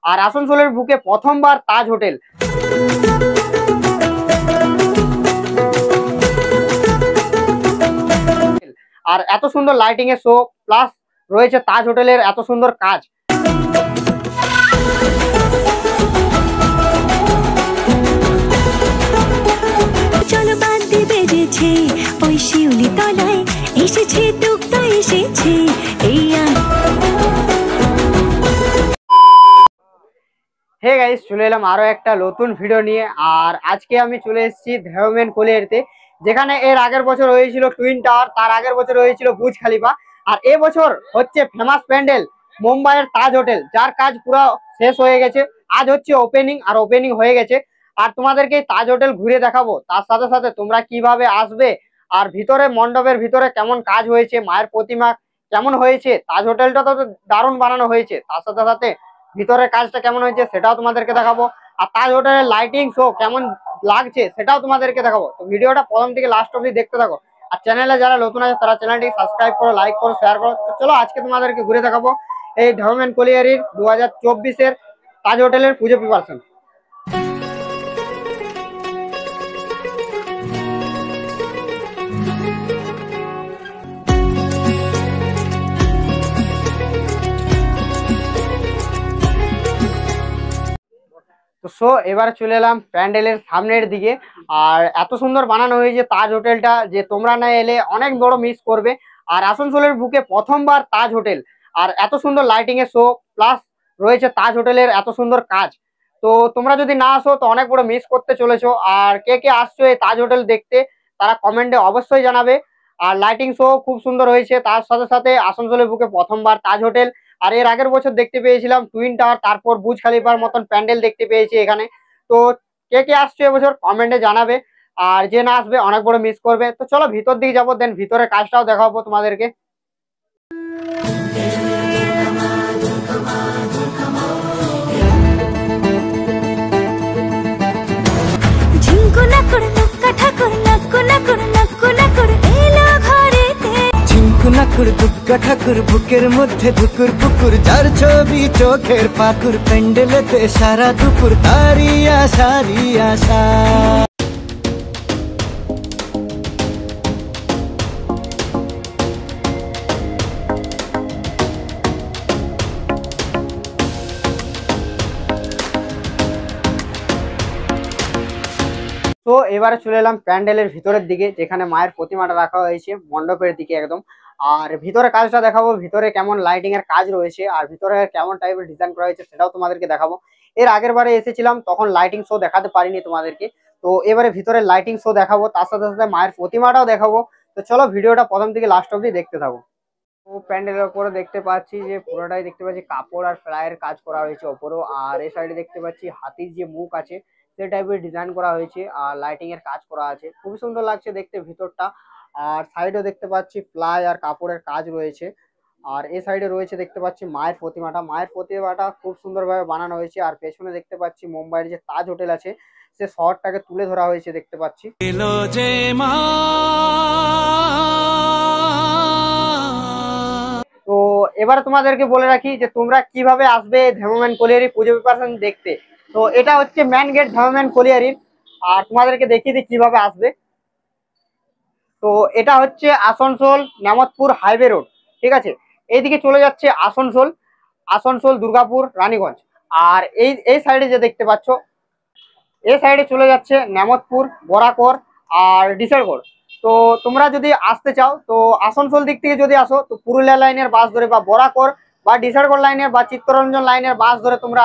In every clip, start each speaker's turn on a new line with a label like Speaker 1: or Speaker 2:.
Speaker 1: আর আসানসোলের বুকে প্রথমবার তাজ হোটেল। আর এত সুন্দর লাইটিং এর শো প্লাস রয়েছে তাজ হোটেলের এত সুন্দর কাজ।
Speaker 2: চলো বাঁধতে বেজেছে ওই শিউলি তলায় এসেছে টুকটা এসেছে এই
Speaker 1: হে গাইস, চলে এলাম আরো একটা নতুন ভিডিও নিয়ে। আর আজকে আমি চলে এসেছি দেওমেন কোলিয়ারিতে, যেখানে এর আগের বছর হয়েছিল টুইন টাওয়ার, তার আগের বছর হয়েছিল বুর্জ খালিফা, আর এবছর হচ্ছে ফেমাস প্যান্ডেল মুম্বাইয়ের তাজ হোটেল, যার কাজ পুরো শেষ হয়ে গেছে। আজ হচ্ছে ওপেনিং, আর ওপেনিং হয়ে গেছে। আর তোমাদেরকে তাজ হোটেল ঘুরে দেখাবো, তার সাথে সাথে তোমরা কিভাবে আসবে, আর ভিতরে মণ্ডপের ভিতরে কেমন কাজ হয়েছে, মায়ের প্রতিমা কেমন হয়েছে, তাজ হোটেলটা তো দারুণ বানানো হয়েছে, তার সাথে সাথে ভিতরের কাজটা কেমন হয়েছে সেটাও তোমাদেরকে দেখাবো। আর তাজ হোটেলের লাইটিং শো কেমন লাগছে সেটাও তোমাদেরকে দেখাবো। তো ভিডিওটা প্রথম থেকে লাস্ট অবধি দেখতে থাকো। আর চ্যানেলে যারা নতুন আছে তারা চ্যানেলটিকে সাবস্ক্রাইব করো, লাইক করো, শেয়ার করো। তো চলো আজকে তোমাদেরকে ঘুরে দেখাবো এই দেওমেন কোলিয়ারির 2024-এর তাজ হোটেলের পুজো প্রিপারেশন। তো সো এবারে চলে এলাম প্যান্ডেলের সামনের দিকে। আর এত সুন্দর বানানো হয়েছে তাজ হোটেলটা, যে তোমরা না এলে অনেক বড় মিস করবে। আর আসানসোলের বুকে প্রথমবার তাজ হোটেল, আর এত সুন্দর লাইটিং এর শো প্লাস রয়েছে তাজ হোটেলের এত সুন্দর কাজ। তো তোমরা যদি না আসো তো অনেক বড় মিস করতে চলেছো। আর কে কে আসছো এই তাজ হোটেল দেখতে তারা কমেন্টে অবশ্যই জানাবে। আর লাইটিং শো খুব সুন্দর হয়েছে, তার সাথে সাথে আসানসোলের বুকে প্রথমবার তাজ হোটেল। আর এর আগের বছর দেখতে পেয়েছিলাম টুইন টাওয়ার, তারপর বুর্জ খালিফার মতন প্যান্ডেল দেখতে পেয়েছি এখানে। তো কে কে আসছে এবছর কমেন্টে জানাবে, আর যে না আসবে অনেক বড় মিস করবে। তো চলো ভিতর দিকে যাবো, দেন ভিতরের কাজটাও দেখাবো তোমাদেরকে।
Speaker 3: দুর্গা ঠাকুর বুকের মধ্যে ধুকুর পুকুর, যার ছবি চোখের পাকুর, প্যান্ডেলেতে সারা দুপুর তারি আশা।
Speaker 1: তো এবারে চলে এলাম প্যান্ডেলের ভিতরের দিকে, যেখানে মায়ের প্রতিমাটা রাখা হয়েছে মণ্ডপের দিকে একদম। আর ভিতরে কাজটা দেখাবো, ভিতরে কেমন লাইটিং এর কাজ রয়েছে, আর ভিতরে কেমন টাইপের ডিজাইন করা হয়েছে সেটাও তোমাদেরকে দেখাবো। এর আগের বারে এসেছিলাম তখন লাইটিং শো দেখাতে পারিনি তোমাদেরকে, তো এবারে ভিতরে লাইটিং শো দেখাবো, তার সাথে সাথে মায়ের প্রতিমাটাও দেখাবো। তো চলো ভিডিওটা প্রথম থেকে লাস্ট অব্দি দেখতে থাকো। তো প্যান্ডেলের উপরে দেখতে পাচ্ছি যে পুরোটাই দেখতে পাচ্ছি কাপড় আর ফ্লাইয়ের কাজ করা হয়েছে ওপরেও। আর এই সাইডে দেখতে পাচ্ছি হাতির যে মুখ আছে সেই টাইপের ডিজাইন করা হয়েছে, আর লাইটিং এর কাজ করা আছে, খুবই সুন্দর লাগছে দেখতে ভিতরটা। আর সাইডেও দেখতে পাচ্ছি ফ্লাই আর কাপড়ের কাজ রয়েছে। আর এই সাইডে রয়েছে দেখতে পাচ্ছি মায়ের প্রতিমাটা খুব সুন্দরভাবে বানানো হয়েছে। আর পেছনে দেখতে পাচ্ছি মুম্বাইয়ের যে তাজ হোটেল আছে সে শহরটাকে তুলে ধরা হয়েছে দেখতে পাচ্ছি। তো এবারে তোমাদেরকে বলে রাখি যে তোমরা কিভাবে আসবে দেওমেন কোলিয়ারি পুজো প্রিপারেশন দেখতে। তো এটা হচ্ছে মেন গেট দেওমেন কোলিয়ারির, আর তোমাদেরকে দেখিয়ে দিই কিভাবে আসবে। তো এটা হচ্ছে আসানসোল নেমতপুর হাইওয়ে রোড, ঠিক আছে। এইদিকে চলে যাচ্ছে আসানসোল দুর্গাপুর রানীগঞ্জ। আর এই সাইডে যে দেখতে পাচ্ছ এই সাইডে চলে যাচ্ছে নেমতপুর বরাকর আর ডিসাইডগড়। তো তোমরা যদি আসতে চাও তো আসানসোল দিক থেকে যদি আসো তো পুরুলিয়া লাইনের বাস ধরে বা বরাকর বা ডিসাইডগড় লাইনের বা চিত্তরঞ্জন লাইনের বাস ধরে তোমরা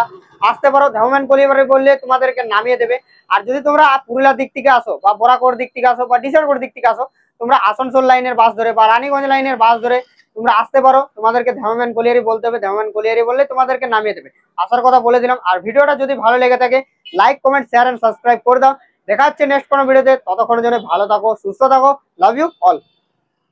Speaker 1: আসতে পারো। দেওমেন কোলিয়ারি বললে তোমাদেরকে নামিয়ে দেবে। আর যদি তোমরা পুরুলিয়ার দিক থেকে আসো বা বরাকর দিক থেকে আসো বা ডিসাইডগড় দিক থেকে আসো, তোমরা আসানসোল লাইনের বাস ধরে বা রানীগঞ্জ লাইনের বাস ধরে তোমরা আসতে পারো। তোমাদেরকে দেওমেন কোলিয়ারি বলতে হবে, দেওমেন কোলিয়ারি বললে তোমাদেরকে নামিয়ে দেবে। আসার কথা বলে দিলাম। আর ভিডিওটা যদি ভালো লেগে থাকে like comment share and subscribe করে দাও। দেখা হচ্ছে নেক্সট কোনো ভিডিওতে, ততক্ষণের জন্য ভালো থাকো, সুস্থ থাকো, লাভ ইউ অল।